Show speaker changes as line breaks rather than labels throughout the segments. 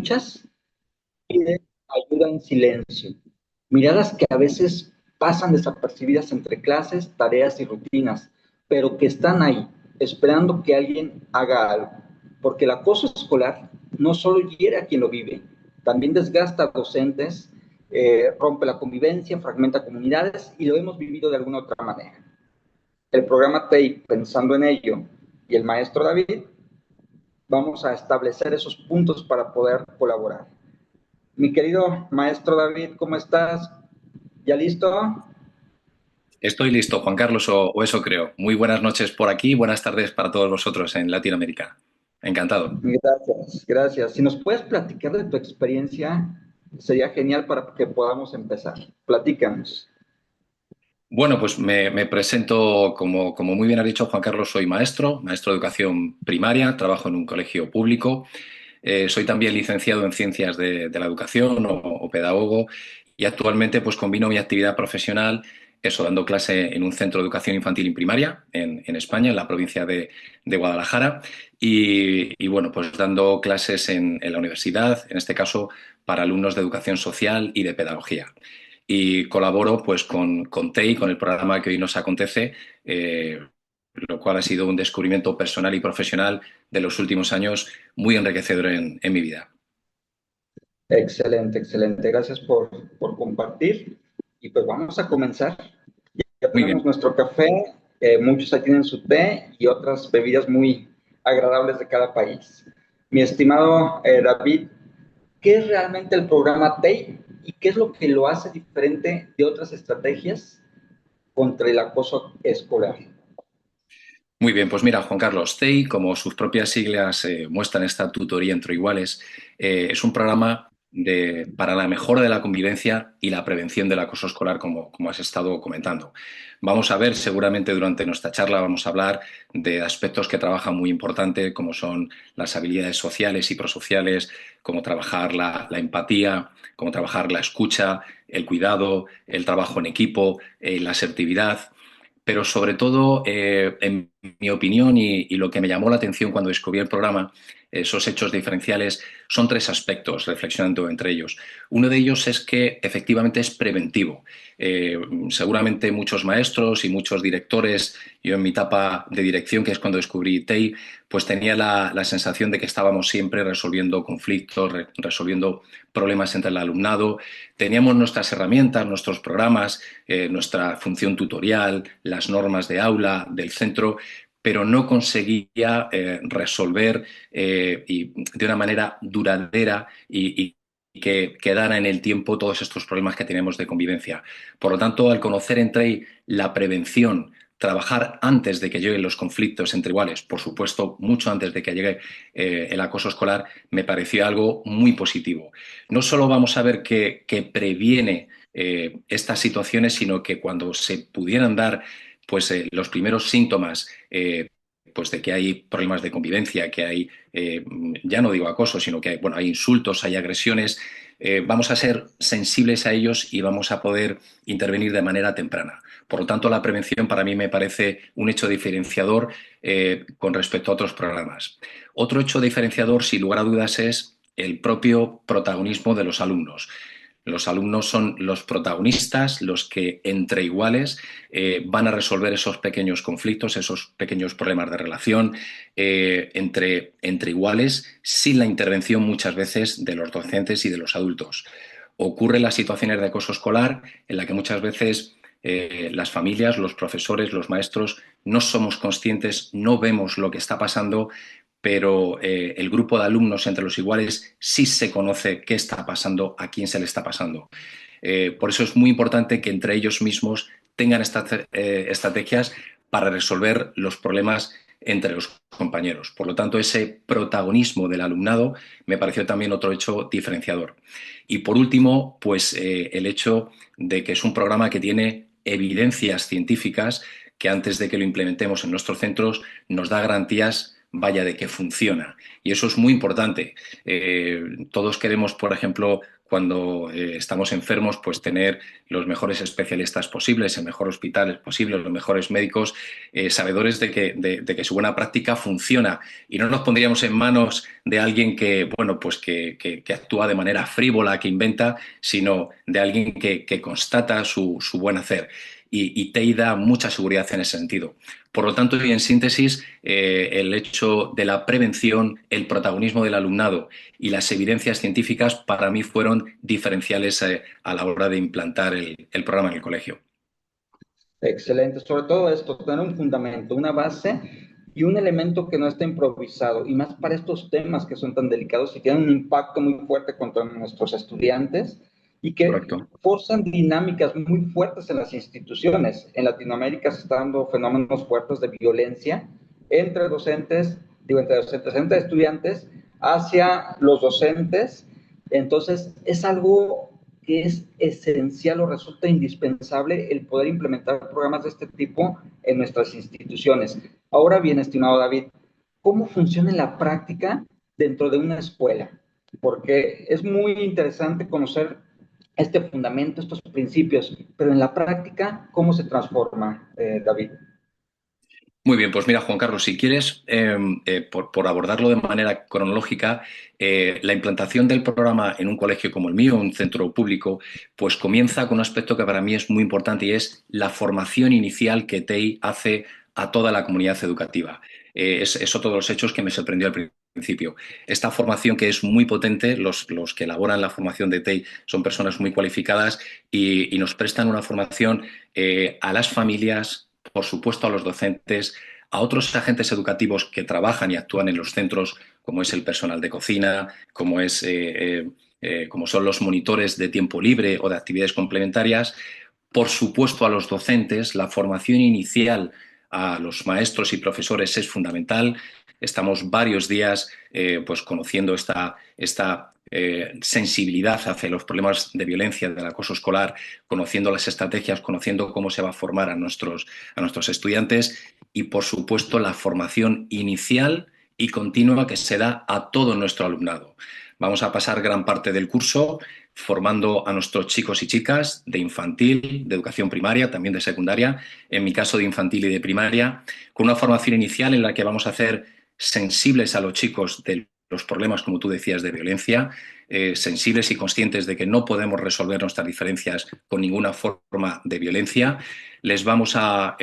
escuchas piden ayuda en silencio. Miradas que a veces pasan desapercibidas entre clases, tareas y rutinas, pero que están ahí, esperando que alguien haga algo. Porque el acoso escolar no solo hiere a quien lo vive, también desgasta a docentes, rompe la convivencia, fragmenta comunidades y lo hemos vivido de alguna otra manera. El programa TEI, pensando en ello, y el maestro David, vamos a establecer esos puntos para poder colaborar. Mi querido maestro David, ¿cómo estás? ¿Ya listo?
Estoy listo, Juan Carlos, o eso creo. Muy buenas noches por aquí, buenas tardes para todos vosotros en Latinoamérica. Encantado.
Gracias, gracias. Si nos puedes platicar de tu experiencia, sería genial para que podamos empezar. Platícanos.
Bueno, pues me presento, como muy bien ha dicho Juan Carlos, soy maestro de educación primaria, trabajo en un colegio público. Soy también licenciado en ciencias de la educación o pedagogo y actualmente pues combino mi actividad profesional, eso, dando clase en un centro de educación infantil y primaria en España, en la provincia de Guadalajara, y bueno, pues dando clases en la universidad, en este caso para alumnos de educación social y de pedagogía. Y colaboro pues con TEI, con el programa que hoy nos acontece, lo cual ha sido un descubrimiento personal y profesional de los últimos años muy enriquecedor en mi vida.
Excelente, excelente. Gracias por compartir. Y pues vamos a comenzar. Ya
Muy
tenemos
bien.
nuestro café, muchos aquí tienen su té y otras bebidas muy agradables de cada país. Mi estimado David, ¿qué es realmente el programa TEI y qué es lo que lo hace diferente de otras estrategias contra el acoso escolar?
Muy bien, pues mira, Juan Carlos, TEI, como sus propias siglas muestran, esta tutoría entre iguales, es un programa para la mejora de la convivencia y la prevención del acoso escolar, como has estado comentando. Vamos a ver, seguramente durante nuestra charla vamos a hablar de aspectos que trabajan muy importante, como son las habilidades sociales y prosociales, cómo trabajar la empatía, cómo trabajar la escucha, el cuidado, el trabajo en equipo, la asertividad. Pero sobre todo, en mi opinión y lo que me llamó la atención cuando descubrí el programa, esos hechos diferenciales, son tres aspectos, reflexionando entre ellos. Uno de ellos es que efectivamente es preventivo. Seguramente muchos maestros y muchos directores, yo en mi etapa de dirección, que es cuando descubrí TEI, pues tenía la sensación de que estábamos siempre resolviendo conflictos, resolviendo problemas entre el alumnado. Teníamos nuestras herramientas, nuestros programas, nuestra función tutorial, las normas de aula del centro, pero no conseguía resolver y de una manera duradera y que quedara en el tiempo todos estos problemas que tenemos de convivencia. Por lo tanto, al conocer entre la prevención, trabajar antes de que lleguen los conflictos entre iguales, por supuesto, mucho antes de que llegue el acoso escolar, me pareció algo muy positivo. No solo vamos a ver que previene estas situaciones, sino que cuando se pudieran dar pues, los primeros síntomas pues de que hay problemas de convivencia, que hay, ya no digo acoso, sino que hay, bueno, hay insultos, hay agresiones, vamos a ser sensibles a ellos y vamos a poder intervenir de manera temprana. Por lo tanto, la prevención para mí me parece un hecho diferenciador con respecto a otros programas. Otro hecho diferenciador, sin lugar a dudas, es el propio protagonismo de los alumnos. Los alumnos son los protagonistas, los que entre iguales van a resolver esos pequeños conflictos, esos pequeños problemas de relación entre iguales, sin la intervención muchas veces de los docentes y de los adultos. Ocurren las situaciones de acoso escolar en la que muchas veces las familias, los profesores, los maestros no somos conscientes, no vemos lo que está pasando, pero el grupo de alumnos entre los iguales sí se conoce qué está pasando, a quién se le está pasando. Por eso es muy importante que entre ellos mismos tengan estas estrategias para resolver los problemas entre los compañeros. Por lo tanto, ese protagonismo del alumnado me pareció también otro hecho diferenciador. Y por último, pues el hecho de que es un programa que tiene evidencias científicas que antes de que lo implementemos en nuestros centros nos da garantías vaya, de que funciona. Y eso es muy importante. Todos queremos, por ejemplo, cuando estamos enfermos, pues tener los mejores especialistas posibles, el mejor hospital posible, los mejores médicos, sabedores de que su buena práctica funciona. Y no nos pondríamos en manos de alguien que, bueno, pues que actúa de manera frívola, que inventa, sino de alguien que constata su buen hacer. Y TEI da mucha seguridad en ese sentido. Por lo tanto, y en síntesis, el hecho de la prevención, el protagonismo del alumnado y las evidencias científicas para mí fueron diferenciales a la hora de implantar el programa en el colegio.
Excelente, sobre todo esto, tener un fundamento, una base y un elemento que no esté improvisado, y más para estos temas que son tan delicados y tienen un impacto muy fuerte contra nuestros estudiantes y que
Correcto.
forzan dinámicas muy fuertes en las instituciones. En Latinoamérica se están dando fenómenos fuertes de violencia entre docentes, digo, entre docentes, entre estudiantes, hacia los docentes. Entonces, es algo que es esencial o resulta indispensable el poder implementar programas de este tipo en nuestras instituciones. Ahora bien, estimado David, ¿cómo funciona en la práctica dentro de una escuela? Porque es muy interesante conocer este fundamento, estos principios, pero en la práctica, ¿cómo se transforma, David?
Muy bien, pues mira, Juan Carlos, si quieres, por abordarlo de manera cronológica, la implantación del programa en un colegio como el mío, un centro público, pues comienza con un aspecto que para mí es muy importante y es la formación inicial que TEI hace a toda la comunidad educativa. Es otro de los hechos que me sorprendió al principio. Esta formación que es muy potente, los que elaboran la formación de TEI son personas muy cualificadas y nos prestan una formación a las familias, por supuesto a los docentes, a otros agentes educativos que trabajan y actúan en los centros, como es el personal de cocina, como son los monitores de tiempo libre o de actividades complementarias. Por supuesto, a los docentes, la formación inicial a los maestros y profesores es fundamental. Estamos varios días pues conociendo esta sensibilidad hacia los problemas de violencia, del acoso escolar, conociendo las estrategias, conociendo cómo se va a formar a nuestros estudiantes y, por supuesto, la formación inicial y continua que se da a todo nuestro alumnado. Vamos a pasar gran parte del curso formando a nuestros chicos y chicas de infantil, de educación primaria, también de secundaria, en mi caso de infantil y de primaria, con una formación inicial en la que vamos a hacer sensibles a los chicos de los problemas, como tú decías, de violencia, sensibles y conscientes de que no podemos resolver nuestras diferencias con ninguna forma de violencia. Les vamos a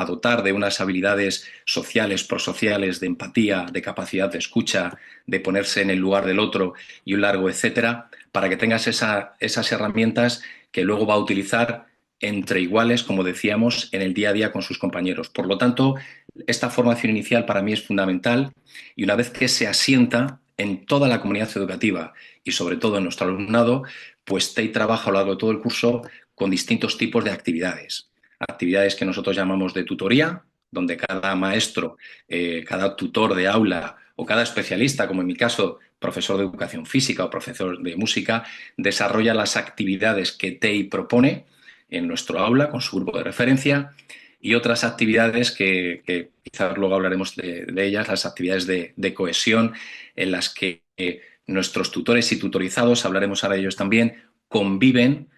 dotar de unas habilidades sociales, prosociales, de empatía, de capacidad de escucha, de ponerse en el lugar del otro y un largo etcétera, para que tengas esas herramientas que luego va a utilizar entre iguales, como decíamos, en el día a día con sus compañeros. Por lo tanto, esta formación inicial para mí es fundamental y una vez que se asienta en toda la comunidad educativa y sobre todo en nuestro alumnado, pues TEI trabaja a lo largo de todo el curso con distintos tipos de actividades. Actividades que nosotros llamamos de tutoría, donde cada maestro, cada tutor de aula o cada especialista, como en mi caso, profesor de educación física o profesor de música, desarrolla las actividades que TEI propone en nuestro aula con su grupo de referencia y otras actividades que quizás luego hablaremos de ellas, las actividades de cohesión en las que nuestros tutores y tutorizados, hablaremos ahora de ellos también, conviven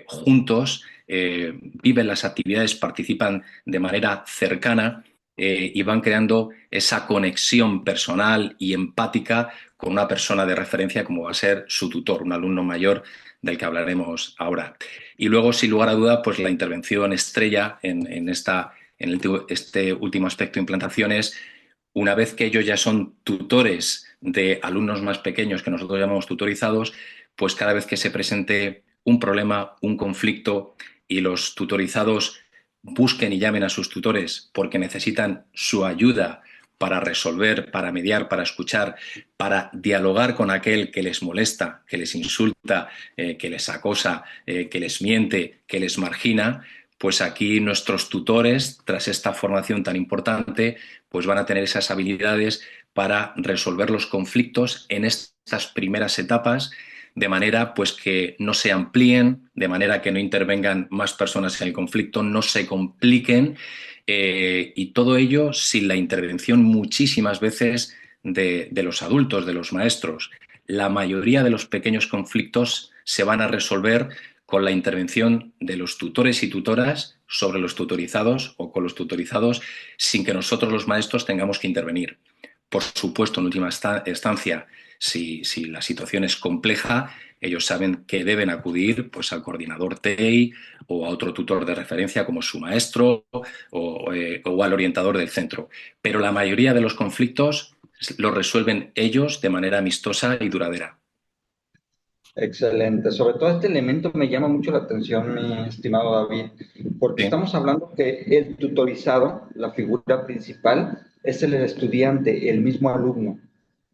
juntos, viven las actividades, participan de manera cercana y van creando esa conexión personal y empática con una persona de referencia como va a ser su tutor, un alumno mayor del que hablaremos ahora. Y luego, sin lugar a duda, pues la intervención estrella este último aspecto de implantación es, una vez que ellos ya son tutores de alumnos más pequeños que nosotros llamamos tutorizados, pues cada vez que se presente un problema, un conflicto y los tutorizados busquen y llamen a sus tutores porque necesitan su ayuda para resolver, para mediar, para escuchar, para dialogar con aquel que les molesta, que les insulta, que les acosa, que les miente, que les margina, pues aquí nuestros tutores, tras esta formación tan importante, pues van a tener esas habilidades para resolver los conflictos en estas primeras etapas de manera pues que no se amplíen, de manera que no intervengan más personas en el conflicto, no se compliquen Y todo ello sin la intervención muchísimas veces de los adultos, de los maestros. La mayoría de los pequeños conflictos se van a resolver con la intervención de los tutores y tutoras sobre los tutorizados o con los tutorizados sin que nosotros los maestros tengamos que intervenir. Por supuesto, en última instancia, si la situación es compleja, ellos saben que deben acudir pues, al coordinador TEI o a otro tutor de referencia como su maestro o al orientador del centro. Pero la mayoría de los conflictos los resuelven ellos de manera amistosa y duradera.
Excelente. Sobre todo este elemento me llama mucho la atención, mi estimado David, porque
Sí,
estamos hablando que el tutorizado, la figura principal, es el estudiante, el mismo alumno.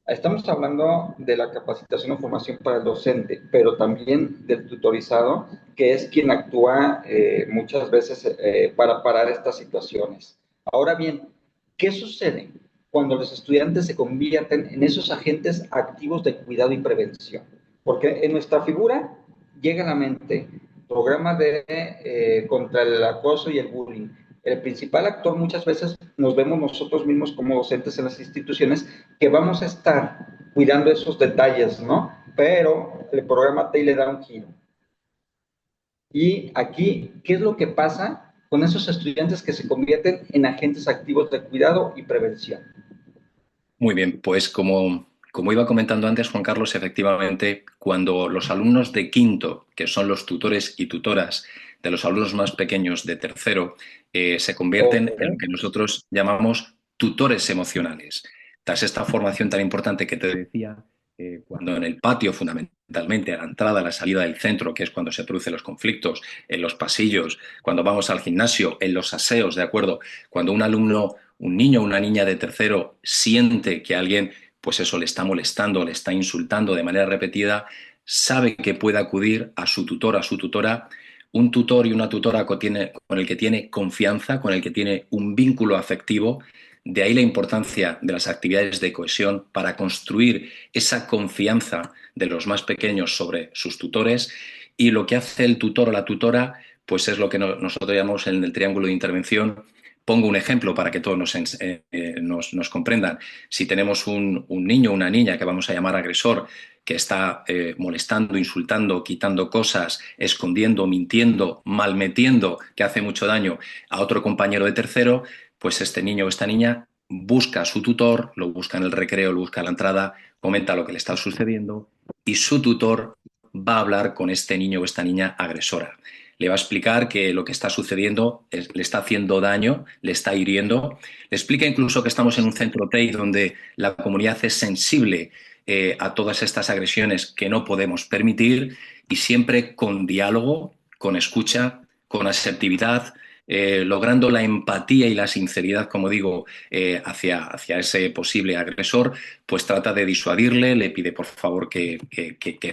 Estamos hablando de la capacitación o formación para el docente, pero también del tutorizado, que es quien actúa muchas veces para parar estas situaciones. Ahora bien, ¿qué sucede cuando los estudiantes se convierten en esos agentes activos de cuidado y prevención? Porque en nuestra figura llega a la mente programa de contra el acoso y el bullying. El principal actor muchas veces nos vemos nosotros mismos como docentes en las instituciones que vamos a estar cuidando esos detalles, ¿no? Pero el programa TEI le da un giro. Y aquí, ¿qué es lo que pasa con esos estudiantes que se convierten en agentes activos de cuidado y prevención?
muy bien. Pues como iba comentando antes, Juan Carlos, efectivamente, cuando los alumnos de quinto, que son los tutores y tutoras de los alumnos más pequeños de tercero, se convierten en lo
Okay.
que nosotros llamamos tutores emocionales. Tras esta formación tan importante que te decía, cuando en el patio, fundamentalmente, a la entrada, a la salida del centro, que es cuando se producen los conflictos, en los pasillos, cuando vamos al gimnasio, en los aseos, ¿de acuerdo? Cuando un alumno, un niño o una niña de tercero siente que alguien, pues eso, le está molestando, le está insultando de manera repetida, sabe que puede acudir a su tutor, a su tutora, un tutor y una tutora con el que tiene confianza, con el que tiene un vínculo afectivo. De ahí la importancia de las actividades de cohesión para construir esa confianza de los más pequeños sobre sus tutores, y lo que hace el tutor o la tutora pues es lo que nosotros llamamos en el triángulo de intervención. Pongo un ejemplo para que todos nos comprendan. Si tenemos un niño o una niña que vamos a llamar agresor, que está molestando, insultando, quitando cosas, escondiendo, mintiendo, malmetiendo, que hace mucho daño a otro compañero de tercero, pues este niño o esta niña busca a su tutor, lo busca en el recreo, lo busca a la entrada, comenta lo que le está sucediendo y su tutor va a hablar con este niño o esta niña agresora. Le va a explicar que lo que está sucediendo le está haciendo daño, le está hiriendo. Le explica incluso que estamos en un centro TEI donde la comunidad es sensible a todas estas agresiones que no podemos permitir, y siempre con diálogo, con escucha, con asertividad, logrando la empatía y la sinceridad, como digo, hacia ese posible agresor, pues trata de disuadirle, le pide por favor que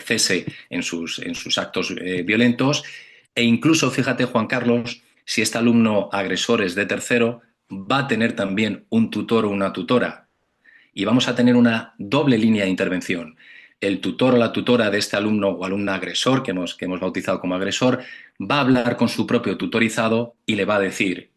cese en sus actos violentos, e incluso, fíjate, Juan Carlos, si este alumno agresor es de tercero, va a tener también un tutor o una tutora, y vamos a tener una doble línea de intervención. El tutor o la tutora de este alumno o alumna agresor, que hemos bautizado como agresor, va a hablar con su propio tutorizado y le va a decir: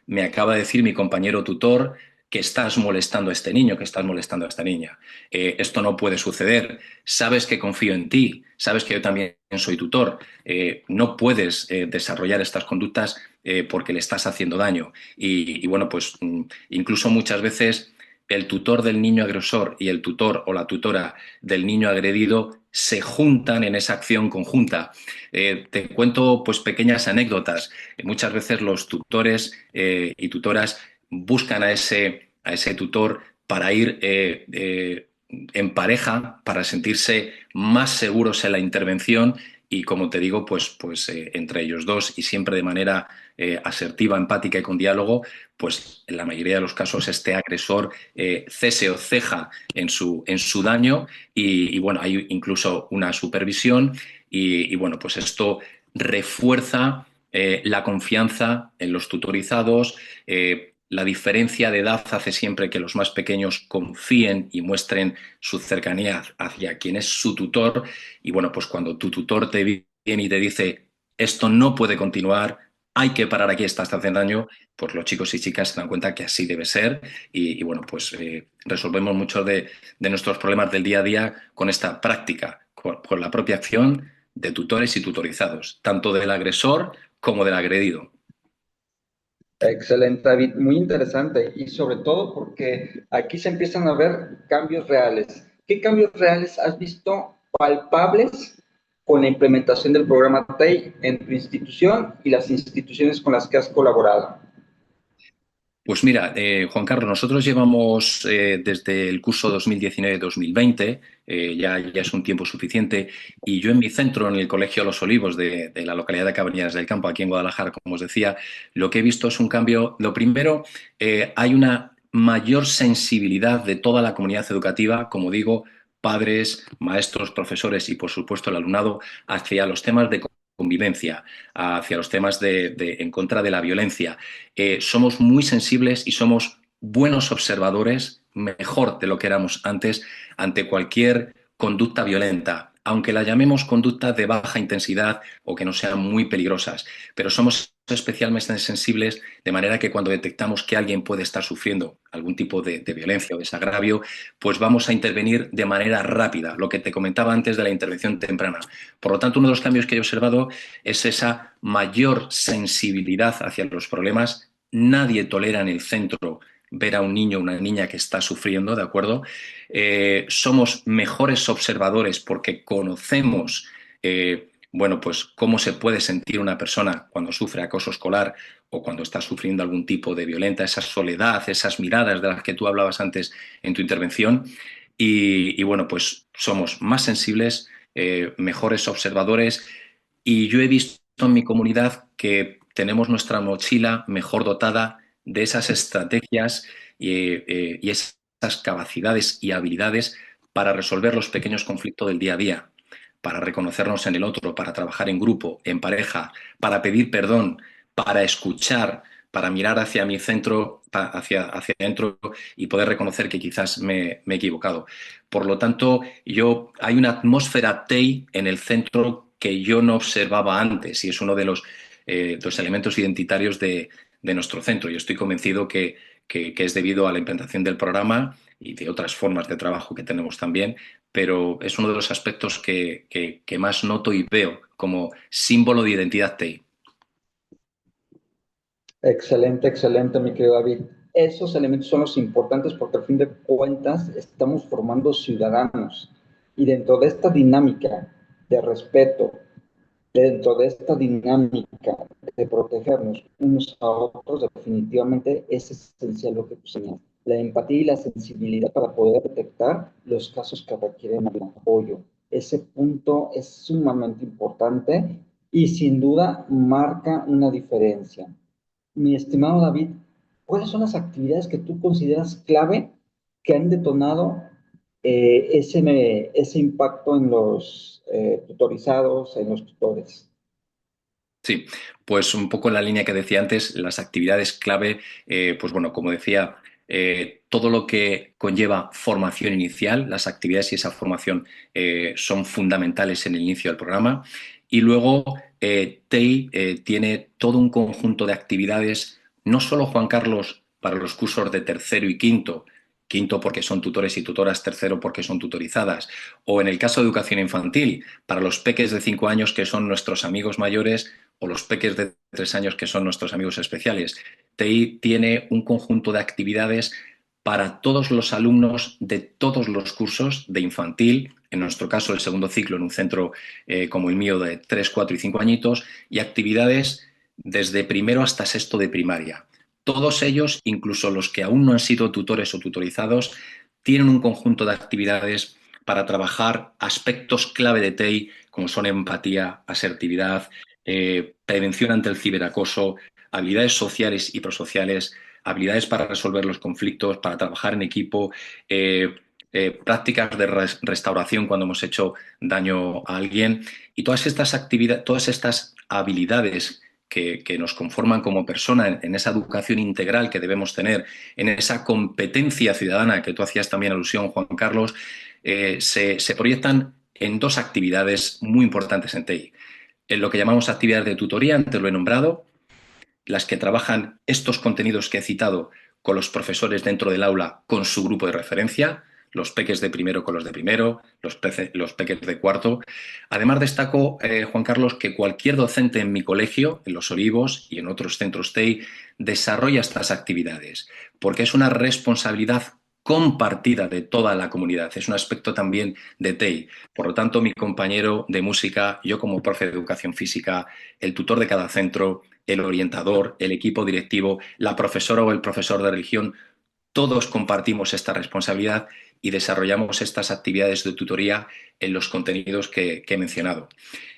me acaba de decir mi compañero tutor que estás molestando a este niño, que estás molestando a esta niña. Esto no puede suceder. Sabes que confío en ti, sabes que yo también soy tutor. No puedes desarrollar estas conductas porque le estás haciendo daño. Y bueno, pues incluso muchas veces el tutor del niño agresor y el tutor o la tutora del niño agredido se juntan en esa acción conjunta. Te cuento pues pequeñas anécdotas. Muchas veces los tutores y tutoras buscan a ese tutor para ir en pareja, para sentirse más seguros en la intervención, y como te digo, entre ellos dos y siempre de manera asertiva, empática y con diálogo, pues en la mayoría de los casos este agresor cese o ceja en su daño, y bueno, hay incluso una supervisión, y bueno, pues esto refuerza la confianza en los tutorizados. La diferencia de edad hace siempre que los más pequeños confíen y muestren su cercanía hacia quien es su tutor. Y bueno, pues cuando tu tutor te viene y te dice esto no puede continuar, hay que parar aquí, esta haciendo daño, pues los chicos y chicas se dan cuenta que así debe ser bueno, pues resolvemos muchos de nuestros problemas del día a día con esta práctica, con la propia acción de tutores y tutorizados, tanto del agresor como del agredido.
Excelente, David, muy interesante y sobre todo porque aquí se empiezan a ver cambios reales. ¿Qué cambios reales has visto palpables con la implementación del programa TEI en tu institución y las instituciones con las que has colaborado?
Pues mira, Juan Carlos, nosotros llevamos desde el curso 2019-2020, ya es un tiempo suficiente, y yo en mi centro, en el Colegio Los Olivos de la localidad de Cabañas del Campo, aquí en Guadalajara, como os decía, lo que he visto es un cambio. Lo primero, hay una mayor sensibilidad de toda la comunidad educativa, como digo, padres, maestros, profesores y, por supuesto, el alumnado, hacia los temas de convivencia, hacia los temas en contra de la violencia. Somos muy sensibles y somos buenos observadores, mejor de lo que éramos antes, ante cualquier conducta violenta, aunque la llamemos conducta de baja intensidad o que no sean muy peligrosas, pero somos especialmente sensibles de manera que cuando detectamos que alguien puede estar sufriendo algún tipo de violencia o desagravio, pues vamos a intervenir de manera rápida, lo que te comentaba antes de la intervención temprana. Por lo tanto, uno de los cambios que he observado es esa mayor sensibilidad hacia los problemas. Nadie tolera en el centro ver a un niño o una niña que está sufriendo, ¿de acuerdo? Somos mejores observadores porque conocemos, bueno, pues cómo se puede sentir una persona cuando sufre acoso escolar o cuando está sufriendo algún tipo de violencia, esa soledad, esas miradas de las que tú hablabas antes en tu intervención. Bueno, pues somos más sensibles, mejores observadores, y yo he visto en mi comunidad que tenemos nuestra mochila mejor dotada de esas estrategias y esas capacidades y habilidades para resolver los pequeños conflictos del día a día, para reconocernos en el otro, para trabajar en grupo, en pareja, para pedir perdón, para escuchar, para mirar hacia mi centro, hacia adentro y poder reconocer que quizás me he equivocado. Por lo tanto, hay una atmósfera TEI en el centro que yo no observaba antes y es uno de los elementos identitarios de nuestro centro. Yo estoy convencido que es debido a la implantación del programa y de otras formas de trabajo que tenemos también, pero es uno de los aspectos que más noto y veo como símbolo de identidad TEI.
Excelente, excelente, mi querido David. Esos elementos son los importantes porque al fin de cuentas estamos formando ciudadanos y dentro de esta dinámica de respeto, dentro de esta dinámica de protegernos unos a otros, definitivamente es esencial lo que tú señalas. La empatía y la sensibilidad para poder detectar los casos que requieren apoyo. Ese punto es sumamente importante y sin duda marca una diferencia. Mi estimado David, ¿cuáles son las actividades que tú consideras clave que han detonado ese impacto en los tutorizados, en los tutores?
Sí, pues un poco en la línea que decía antes, las actividades clave, pues bueno, como decía, todo lo que conlleva formación inicial, las actividades y esa formación son fundamentales en el inicio del programa. Y luego TEI tiene todo un conjunto de actividades, no solo Juan Carlos para los cursos de tercero y quinto, quinto porque son tutores y tutoras, tercero porque son tutorizadas, o en el caso de educación infantil, para los peques de 5 años que son nuestros amigos mayores o los peques de 3 años que son nuestros amigos especiales. TEI tiene un conjunto de actividades para todos los alumnos de todos los cursos de infantil, en nuestro caso el segundo ciclo en un centro como el mío de 3, 4 y 5 añitos, y actividades desde primero hasta sexto de primaria. Todos ellos, incluso los que aún no han sido tutores o tutorizados, tienen un conjunto de actividades para trabajar aspectos clave de TEI, como son empatía, asertividad, prevención ante el ciberacoso, habilidades sociales y prosociales, habilidades para resolver los conflictos, para trabajar en equipo, prácticas de restauración cuando hemos hecho daño a alguien, y todas estas actividades, todas estas habilidades que nos conforman como persona en esa educación integral que debemos tener, en esa competencia ciudadana que tú hacías también alusión, Juan Carlos, se proyectan en dos actividades muy importantes en TEI. En lo que llamamos actividades de tutoría, antes lo he nombrado, las que trabajan estos contenidos que he citado con los profesores dentro del aula, con su grupo de referencia, los peques de primero con los de primero, los peques de cuarto. Además, destaco, Juan Carlos, que cualquier docente en mi colegio, en Los Olivos y en otros centros TEI, desarrolla estas actividades, porque es una responsabilidad compartida de toda la comunidad. Es un aspecto también de TEI. Por lo tanto, mi compañero de música, yo como profe de educación física, el tutor de cada centro, el orientador, el equipo directivo, la profesora o el profesor de religión, todos compartimos esta responsabilidad y desarrollamos estas actividades de tutoría en los contenidos que he mencionado.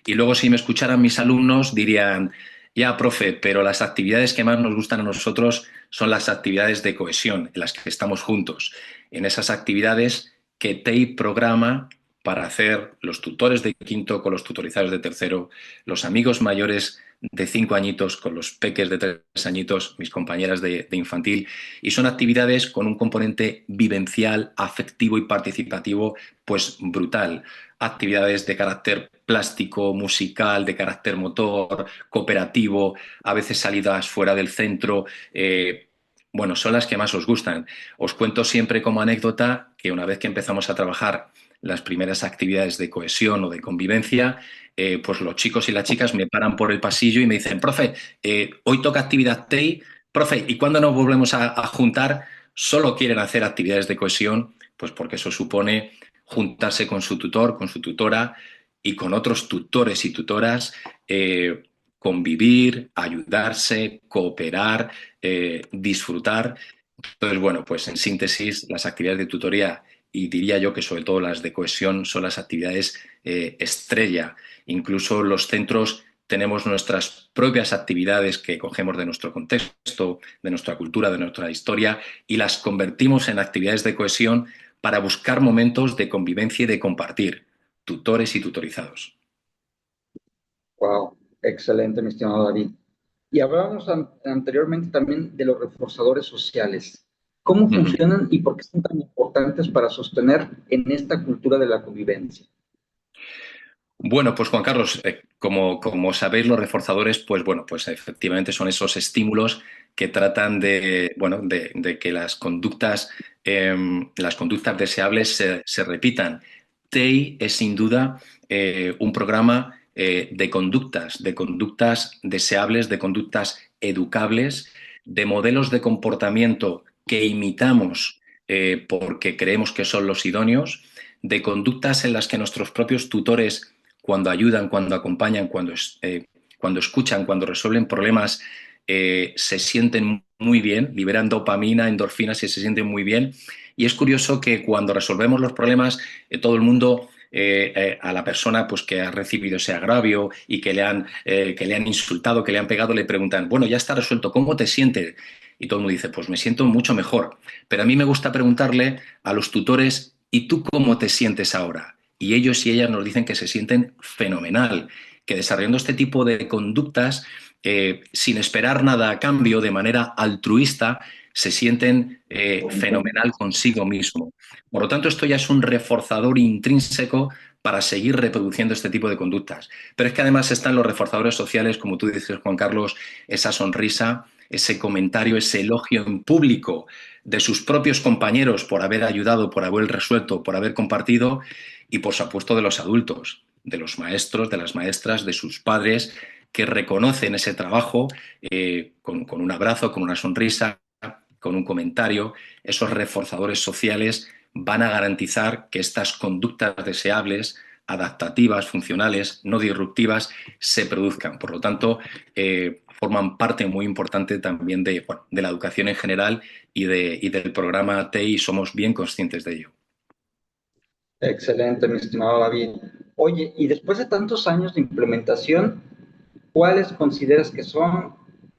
Y luego, si me escucharan mis alumnos, dirían, ya, profe, pero las actividades que más nos gustan a nosotros son las actividades de cohesión, en las que estamos juntos. En esas actividades que TEI programa para hacer los tutores de quinto con los tutorizados de tercero, los amigos mayores de 5 añitos con los peques de 3 añitos, mis compañeras de infantil, y son actividades con un componente vivencial, afectivo y participativo pues brutal. Actividades de carácter plástico, musical, de carácter motor, cooperativo, a veces salidas fuera del centro. Bueno, son las que más os gustan. Os cuento siempre como anécdota que una vez que empezamos a trabajar las primeras actividades de cohesión o de convivencia, pues los chicos y las chicas me paran por el pasillo y me dicen, profe, hoy toca actividad TEI, profe, ¿y cuándo nos volvemos a juntar? Solo quieren hacer actividades de cohesión, pues porque eso supone juntarse con su tutor, con su tutora y con otros tutores y tutoras, convivir, ayudarse, cooperar, disfrutar. Entonces, bueno, pues en síntesis, las actividades de tutoría y diría yo que sobre todo las de cohesión son las actividades estrella. Incluso los centros tenemos nuestras propias actividades que cogemos de nuestro contexto, de nuestra cultura, de nuestra historia y las convertimos en actividades de cohesión para buscar momentos de convivencia y de compartir, tutores y tutorizados.
Wow, excelente, mi estimado David. Y hablábamos anteriormente también de los reforzadores sociales. ¿Cómo
Uh -huh.
funcionan y por qué son tan importantes para sostener en esta cultura de la convivencia?
Bueno, pues Juan Carlos, como sabéis, los reforzadores, pues bueno, pues efectivamente son esos estímulos que tratan de, bueno, de que las conductas deseables se repitan. TEI es sin duda un programa de conductas deseables, de conductas educables, de modelos de comportamiento que imitamos porque creemos que son los idóneos, de conductas en las que nuestros propios tutores cuando ayudan, cuando acompañan, cuando escuchan, cuando resuelven problemas, se sienten muy bien, liberan dopamina, endorfinas y se sienten muy bien. Y es curioso que cuando resolvemos los problemas, todo el mundo, a la persona pues, que ha recibido ese agravio y que le han insultado, que le han pegado, le preguntan, bueno, ya está resuelto, ¿cómo te sientes? Y todo el mundo dice, pues me siento mucho mejor. Pero a mí me gusta preguntarle a los tutores, ¿y tú cómo te sientes ahora? Y ellos y ellas nos dicen que se sienten fenomenal, que desarrollando este tipo de conductas, sin esperar nada a cambio, de manera altruista, se sienten fenomenal consigo mismo. Por lo tanto, esto ya es un reforzador intrínseco para seguir reproduciendo este tipo de conductas. Pero es que además están los reforzadores sociales, como tú dices, Juan Carlos, esa sonrisa, ese comentario, ese elogio en público de sus propios compañeros por haber ayudado, por haber resuelto, por haber compartido, y por supuesto de los adultos, de los maestros, de las maestras, de sus padres, que reconocen ese trabajo con un abrazo, con una sonrisa, con un comentario. Esos reforzadores sociales van a garantizar que estas conductas deseables, adaptativas, funcionales, no disruptivas, se produzcan. Por lo tanto, forman parte muy importante también bueno, de la educación en general y del programa TEI, y somos bien conscientes de ello.
Excelente, mi estimado David. Oye, y después de tantos años de implementación, ¿cuáles consideras que son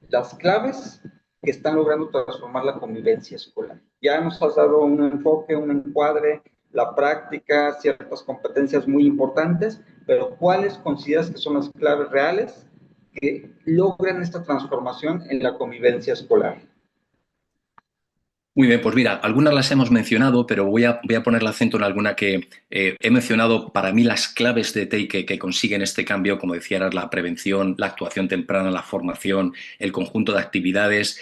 las claves que están logrando transformar la convivencia escolar? Ya nos has dado un enfoque, un encuadre, la práctica, ciertas competencias muy importantes, pero ¿cuáles consideras que son las claves reales que logran esta transformación en la convivencia escolar?
Muy bien, pues mira, algunas las hemos mencionado, pero voy a poner el acento en alguna que he mencionado. Para mí las claves de TEI que consiguen este cambio, como decía, era la prevención, la actuación temprana, la formación, el conjunto de actividades,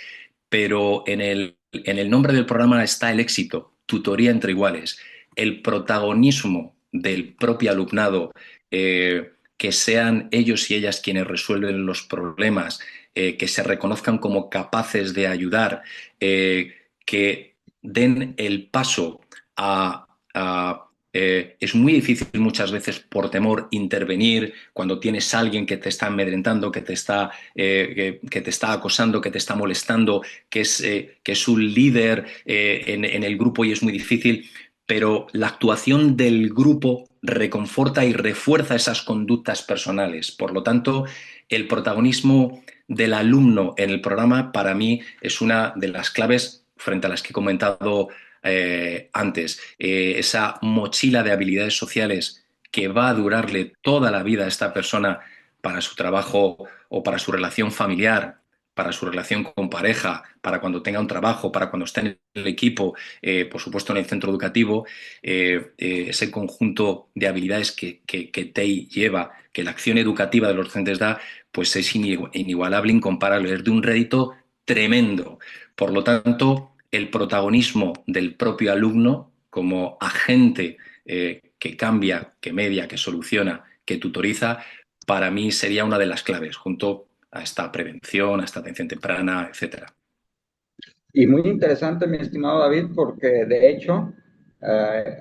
pero en el nombre del programa está el éxito, tutoría entre iguales, el protagonismo del propio alumnado, que sean ellos y ellas quienes resuelven los problemas, que se reconozcan como capaces de ayudar. Que den el paso es muy difícil muchas veces por temor intervenir cuando tienes a alguien que te está amedrentando, que te está acosando, que te está molestando, que es un líder en el grupo y es muy difícil, pero la actuación del grupo reconforta y refuerza esas conductas personales. Por lo tanto, el protagonismo del alumno en el programa para mí es una de las claves frente a las que he comentado antes. Esa mochila de habilidades sociales que va a durarle toda la vida a esta persona para su trabajo o para su relación familiar, para su relación con pareja, para cuando tenga un trabajo, para cuando esté en el equipo, por supuesto en el centro educativo, ese conjunto de habilidades que TEI lleva, que la acción educativa de los docentes da, pues es inigualable, incomparable, es de un rédito tremendo. Por lo tanto, el protagonismo del propio alumno como agente que cambia, que media, que soluciona, que tutoriza, para mí sería una de las claves, junto a esta prevención, a esta atención temprana, etcétera.
Y muy interesante, mi estimado David, porque de hecho,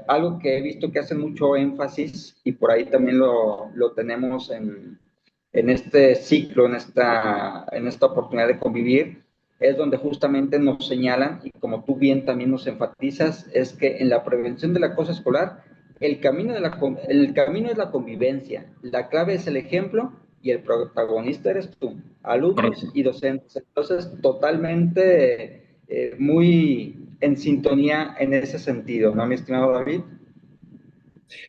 algo que he visto que hace mucho énfasis, y por ahí también lo tenemos en este ciclo, en esta oportunidad de convivir, es donde justamente nos señalan, y como tú bien también nos enfatizas, es que en la prevención del acoso escolar, el camino es la convivencia, la clave es el ejemplo y el protagonista eres tú, alumnos
Correcto.
y docentes. Entonces, totalmente muy en sintonía en ese sentido, ¿no, mi estimado David?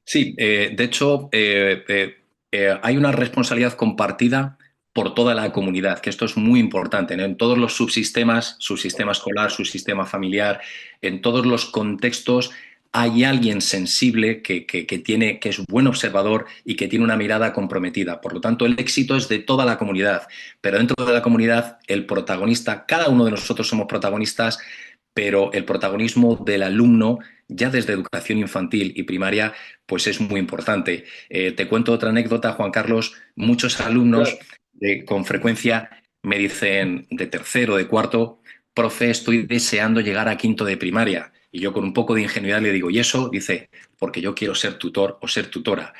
Sí, de hecho, hay una responsabilidad compartida por toda la comunidad, que esto es muy importante, ¿no? En todos los subsistemas, subsistema escolar, subsistema familiar, en todos los contextos hay alguien sensible que es buen observador y que tiene una mirada comprometida. Por lo tanto, el éxito es de toda la comunidad, pero dentro de la comunidad, el protagonista, cada uno de nosotros somos protagonistas, pero el protagonismo del alumno, ya desde educación infantil y primaria, pues es muy importante. Te cuento otra anécdota, Juan Carlos. Muchos alumnos
Claro.
con frecuencia me dicen de tercero, de cuarto, profe, estoy deseando llegar a quinto de primaria. Y yo con un poco de ingenuidad le digo, ¿y eso? Dice, porque yo quiero ser tutor o ser tutora.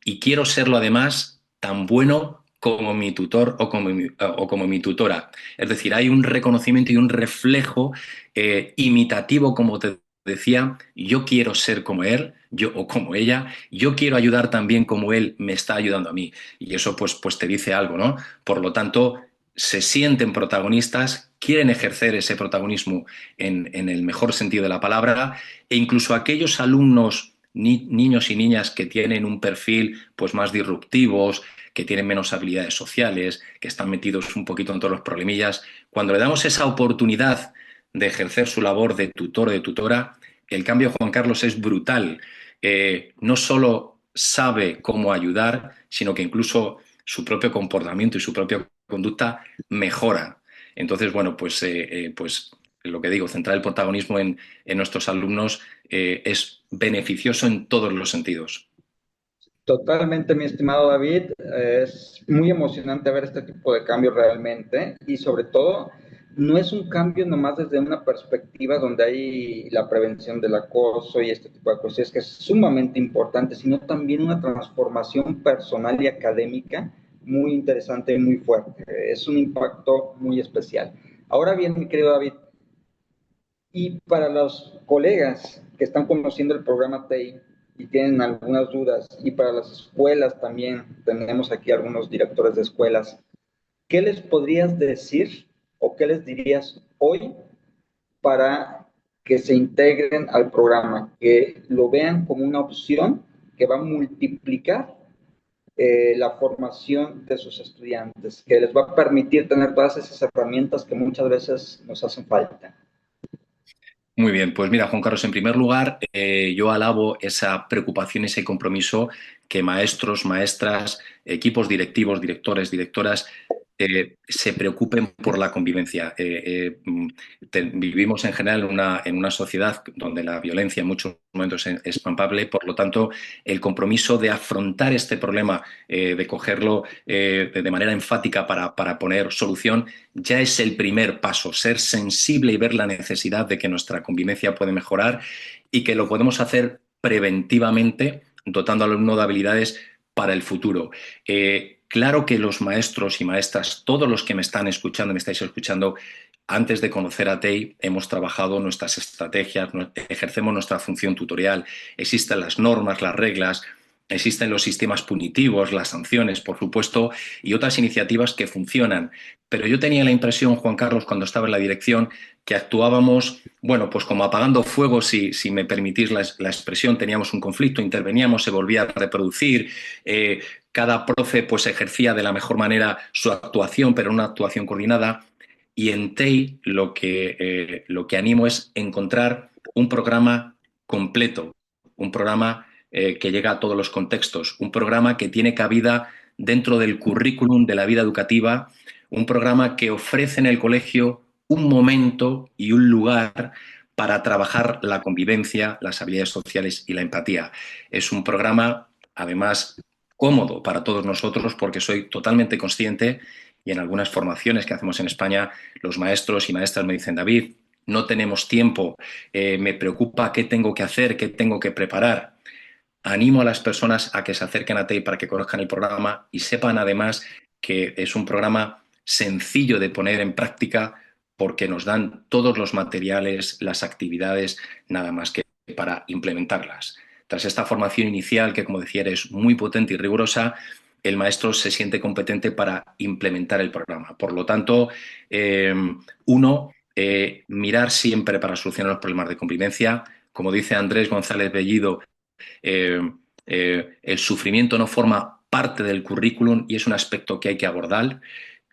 Y quiero serlo además tan bueno como mi tutor o como mi tutora. Es decir, hay un reconocimiento y un reflejo imitativo, como te decía, yo quiero ser como él, yo o como ella, yo quiero ayudar también como él me está ayudando a mí. Y eso pues te dice algo, ¿no? Por lo tanto, se sienten protagonistas, quieren ejercer ese protagonismo en el mejor sentido de la palabra, e incluso aquellos alumnos, niños y niñas que tienen un perfil pues más disruptivos, que tienen menos habilidades sociales, que están metidos un poquito en todos los problemillas, cuando le damos esa oportunidad de ejercer su labor de tutor o de tutora, el cambio, Juan Carlos, es brutal. No solo sabe cómo ayudar, sino que incluso su propio comportamiento y su propia conducta mejora. Entonces, bueno, pues lo que digo, centrar el protagonismo en nuestros alumnos es beneficioso en todos los sentidos.
Totalmente, mi estimado David. Es muy emocionante ver este tipo de cambios realmente y sobre todo no es un cambio nomás desde una perspectiva donde hay la prevención del acoso y este tipo de cuestiones que es sumamente importante, sino también una transformación personal y académica muy interesante y muy fuerte. Es un impacto muy especial. Ahora bien, mi querido David, y para los colegas que están conociendo el programa TEI y tienen algunas dudas, y para las escuelas también, tenemos aquí algunos directores de escuelas, ¿qué les podrías decir o qué les dirías hoy para que se integren al programa, que lo vean como una opción que va a multiplicar la formación de sus estudiantes, que les va a permitir tener todas esas herramientas que muchas veces nos hacen falta?
Muy bien, pues mira, Juan Carlos, en primer lugar, yo alabo esa preocupación, ese compromiso que maestros, maestras, equipos directivos, directores, directoras se preocupen por la convivencia. Vivimos en general en una sociedad donde la violencia en muchos momentos es palpable, por lo tanto, el compromiso de afrontar este problema, de cogerlo de manera enfática para poner solución, ya es el primer paso, ser sensible y ver la necesidad de que nuestra convivencia puede mejorar y que lo podemos hacer preventivamente, dotando al alumno de habilidades para el futuro. Claro que los maestros y maestras, todos los que me están escuchando, me estáis escuchando, antes de conocer a TEI, hemos trabajado nuestras estrategias, ejercemos nuestra función tutorial, existen las normas, las reglas, existen los sistemas punitivos, las sanciones, por supuesto, y otras iniciativas que funcionan. Pero yo tenía la impresión, Juan Carlos, cuando estaba en la dirección, que actuábamos, bueno, pues como apagando fuego, si me permitís la expresión, teníamos un conflicto, interveníamos, se volvía a reproducir, cada profe pues ejercía de la mejor manera su actuación, pero una actuación coordinada. Y en TEI lo que animo es encontrar un programa completo, un programa que llega a todos los contextos, un programa que tiene cabida dentro del currículum de la vida educativa, un programa que ofrece en el colegio un momento y un lugar para trabajar la convivencia, las habilidades sociales y la empatía. Es un programa, además, cómodo para todos nosotros porque soy totalmente consciente y en algunas formaciones que hacemos en España, los maestros y maestras me dicen, David, no tenemos tiempo, me preocupa qué tengo que hacer, qué tengo que preparar. Animo a las personas a que se acerquen a TEI para que conozcan el programa y sepan además que es un programa sencillo de poner en práctica porque nos dan todos los materiales, las actividades, nada más que para implementarlas. Tras esta formación inicial, que como decía es muy potente y rigurosa, el maestro se siente competente para implementar el programa. Por lo tanto, mirar siempre para solucionar los problemas de convivencia. Como dice Andrés González Bellido, eh, el sufrimiento no forma parte del currículum y es un aspecto que hay que abordar.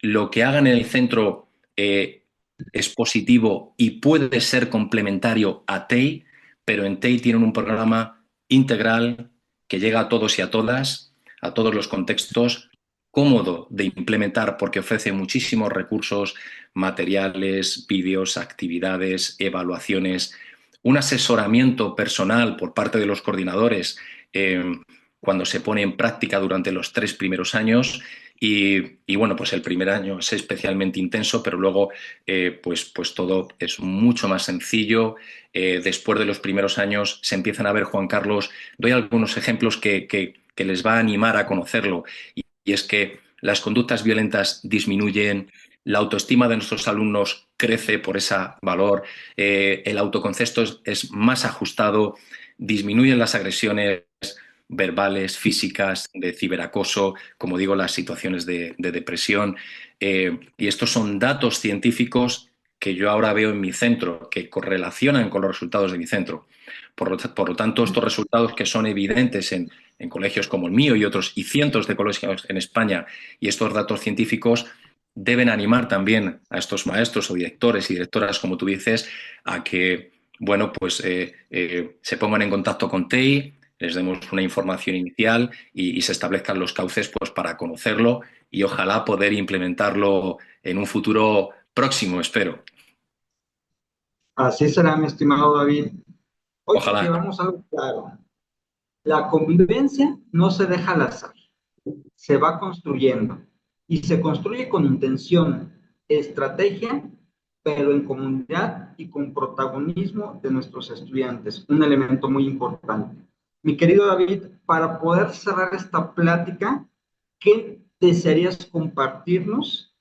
Lo que hagan en el centro es positivo y puede ser complementario a TEI, pero en TEI tienen un programa integral que llega a todos y a todas, a todos los contextos, cómodo de implementar porque ofrece muchísimos recursos, materiales, vídeos, actividades, evaluaciones, un asesoramiento personal por parte de los coordinadores cuando se pone en práctica durante los 3 primeros años y bueno, pues el primer año es especialmente intenso, pero luego pues todo es mucho más sencillo. Después de los primeros años se empiezan a ver, Juan Carlos, doy algunos ejemplos que les va a animar a conocerlo y es que las conductas violentas disminuyen, la autoestima de nuestros alumnos crece por ese valor, el autoconcepto es más ajustado, disminuyen las agresiones verbales, físicas, de ciberacoso, como digo, las situaciones de depresión. Y estos son datos científicos que yo ahora veo en mi centro, que correlacionan con los resultados de mi centro. Por lo tanto, estos resultados que son evidentes en colegios como el mío y otros, y cientos de colegios en España, y estos datos científicos deben animar también a estos maestros o directores y directoras, como tú dices, a que, bueno, pues se pongan en contacto con TEI, les demos una información inicial y se establezcan los cauces pues, para conocerlo y ojalá poder implementarlo en un futuro próximo, espero.
Así será, mi estimado David. Hoy
Ojalá.
llevamos algo claro. La convivencia no se deja al azar, se va construyendo y se construye con intención, estrategia, pero en comunidad y con protagonismo de nuestros estudiantes, un elemento muy importante. Mi querido David, para poder cerrar esta plática, ¿qué desearías compartirnos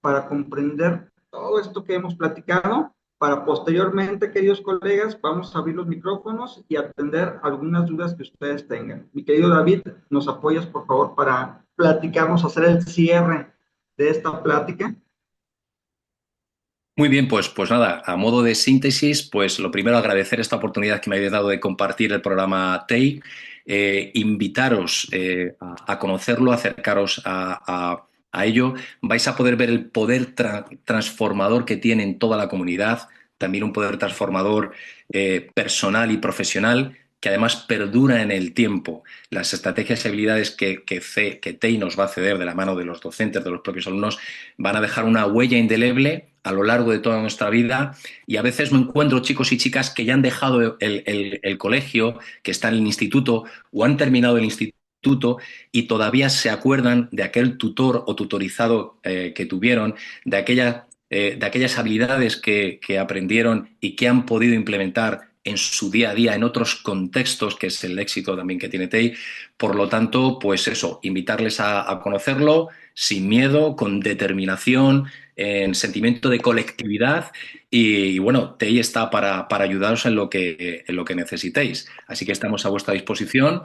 para comprender todo esto que hemos platicado? Para posteriormente, queridos colegas, vamos a abrir los micrófonos y atender algunas dudas que ustedes tengan. Mi querido David, ¿nos apoyas, por favor, para platicarnos, hacer el cierre de esta plática?
Muy bien, pues nada, a modo de síntesis, pues lo primero agradecer esta oportunidad que me habéis dado de compartir el programa TEI, invitaros a conocerlo, acercaros a ello. Vais a poder ver el poder transformador que tiene en toda la comunidad. también un poder transformador personal y profesional que además perdura en el tiempo. Las estrategias y habilidades que TEI nos va a ceder de la mano de los docentes, de los propios alumnos, van a dejar una huella indeleble a lo largo de toda nuestra vida, y a veces me encuentro chicos y chicas que ya han dejado el colegio, que están en el instituto o han terminado el instituto y todavía se acuerdan de aquel tutor o tutorizado que tuvieron, de aquellas habilidades que aprendieron y que han podido implementar en su día a día, en otros contextos, que es el éxito también que tiene TEI. Por lo tanto, pues eso, invitarles a conocerlo sin miedo, con determinación, en sentimiento de colectividad y bueno, TEI está para ayudaros en lo que necesitéis. Así que estamos a vuestra disposición.